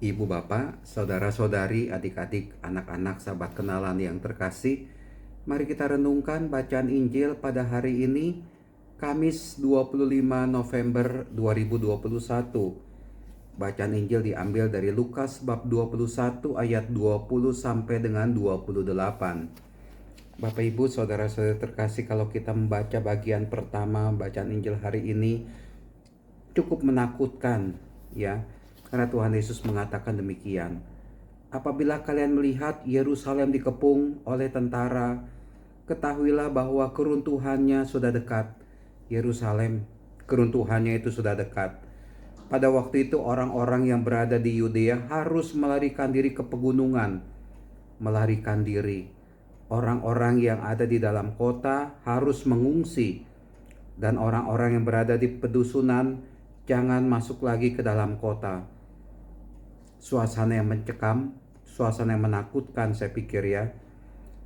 Ibu bapak, saudara-saudari, adik-adik, anak-anak, sahabat kenalan yang terkasih, mari kita renungkan bacaan Injil pada hari ini, Kamis 25 November 2021. Bacaan Injil diambil dari Lukas bab 21 ayat 20 sampai dengan 28. Bapak Ibu, saudara-saudari terkasih, kalau kita membaca bagian pertama bacaan Injil hari ini cukup menakutkan, ya. Karena Tuhan Yesus mengatakan demikian. Apabila kalian melihat Yerusalem dikepung oleh tentara, ketahuilah bahwa keruntuhannya sudah dekat. Yerusalem, keruntuhannya itu sudah dekat. Pada waktu itu orang-orang yang berada di Yudea harus melarikan diri ke pegunungan. Melarikan diri. Orang-orang yang ada di dalam kota harus mengungsi. Dan orang-orang yang berada di pedusunan jangan masuk lagi ke dalam kota. Suasana yang mencekam, suasana yang menakutkan, saya pikir, ya.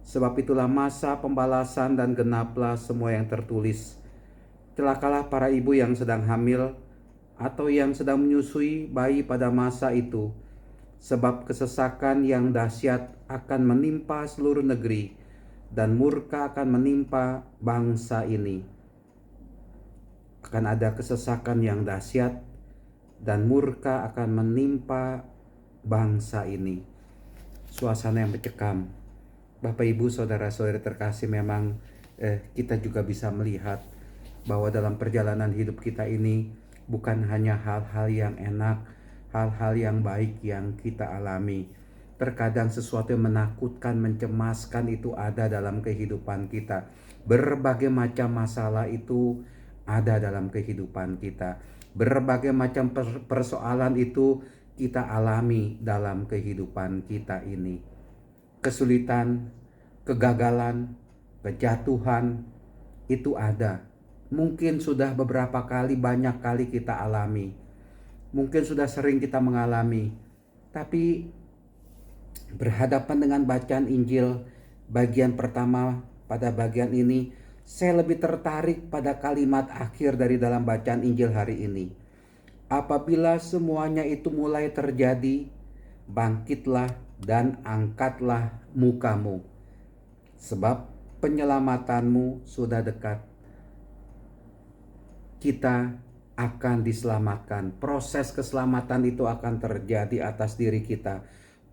Sebab itulah masa pembalasan dan genaplah semua yang tertulis. Celakalah para ibu yang sedang hamil atau yang sedang menyusui bayi pada masa itu, sebab kesesakan yang dahsyat akan menimpa seluruh negeri dan murka akan menimpa bangsa ini. Akan ada kesesakan yang dahsyat dan murka akan menimpa bangsa ini. Suasana yang mencekam. Bapak Ibu, saudara-saudari terkasih, memang kita juga bisa melihat bahwa dalam perjalanan hidup kita ini bukan hanya hal-hal yang enak, hal-hal yang baik yang kita alami. Terkadang sesuatu yang menakutkan, mencemaskan itu ada dalam kehidupan kita. Berbagai macam masalah itu ada dalam kehidupan kita. Berbagai macam persoalan itu kita alami dalam kehidupan kita ini. Kesulitan, kegagalan, kejatuhan itu ada. Mungkin sudah beberapa kali, banyak kali kita alami. Mungkin sudah sering kita mengalami. Tapi berhadapan dengan bacaan Injil bagian pertama pada bagian ini, saya lebih tertarik pada kalimat akhir dari dalam bacaan Injil hari ini. Apabila semuanya itu mulai terjadi, bangkitlah dan angkatlah mukamu, sebab penyelamatanmu sudah dekat. Kita akan diselamatkan. Proses keselamatan itu akan terjadi atas diri kita.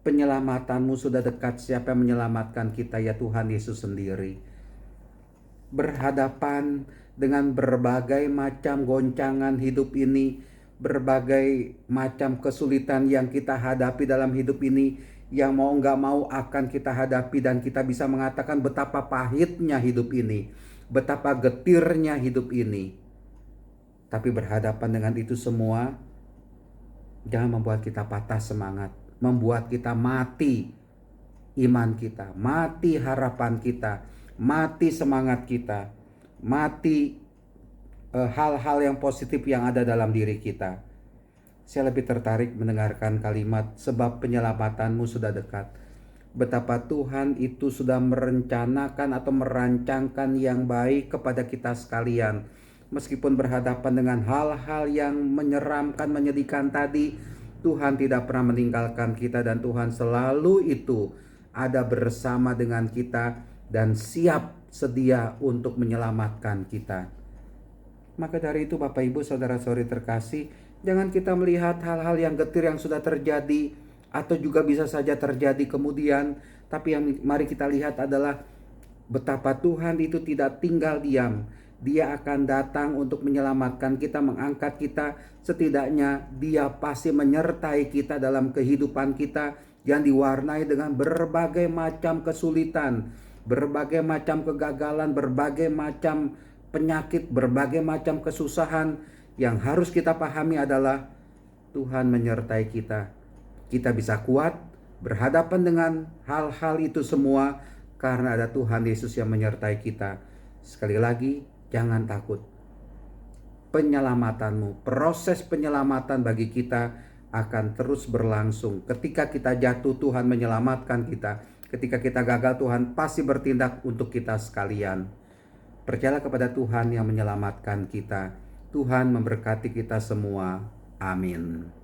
Penyelamatanmu sudah dekat. Siapa yang menyelamatkan kita? Ya Tuhan Yesus sendiri. Berhadapan dengan berbagai macam goncangan hidup ini, berbagai macam kesulitan yang kita hadapi dalam hidup ini, yang mau gak mau akan kita hadapi, dan kita bisa mengatakan betapa pahitnya hidup ini, betapa getirnya hidup ini. Tapi berhadapan dengan itu semua, jangan membuat kita patah semangat, membuat kita mati iman kita, mati harapan kita, mati semangat kita, mati hal-hal yang positif yang ada dalam diri kita. Saya lebih tertarik mendengarkan kalimat sebab penyelamatanmu sudah dekat. Betapa Tuhan itu sudah merencanakan atau merancangkan yang baik kepada kita sekalian. Meskipun berhadapan dengan hal-hal yang menyeramkan, menyedihkan tadi, Tuhan tidak pernah meninggalkan kita, dan Tuhan selalu itu ada bersama dengan kita dan siap sedia untuk menyelamatkan kita. Maka dari itu Bapak Ibu, saudara-saudari terkasih, jangan kita melihat hal-hal yang getir yang sudah terjadi atau juga bisa saja terjadi kemudian, tapi yang mari kita lihat adalah betapa Tuhan itu tidak tinggal diam. Dia akan datang untuk menyelamatkan kita, mengangkat kita. Setidaknya Dia pasti menyertai kita dalam kehidupan kita yang diwarnai dengan berbagai macam kesulitan, berbagai macam kegagalan, berbagai macam penyakit, berbagai macam kesusahan. Yang harus kita pahami adalah Tuhan menyertai kita. Kita bisa kuat berhadapan dengan hal-hal itu semua karena ada Tuhan Yesus yang menyertai kita. Sekali lagi, jangan takut. Penyelamatanmu, proses penyelamatan bagi kita akan terus berlangsung. Ketika kita jatuh, Tuhan menyelamatkan kita. Ketika kita gagal, Tuhan pasti bertindak untuk kita sekalian. Percayalah kepada Tuhan yang menyelamatkan kita. Tuhan memberkati kita semua. Amin.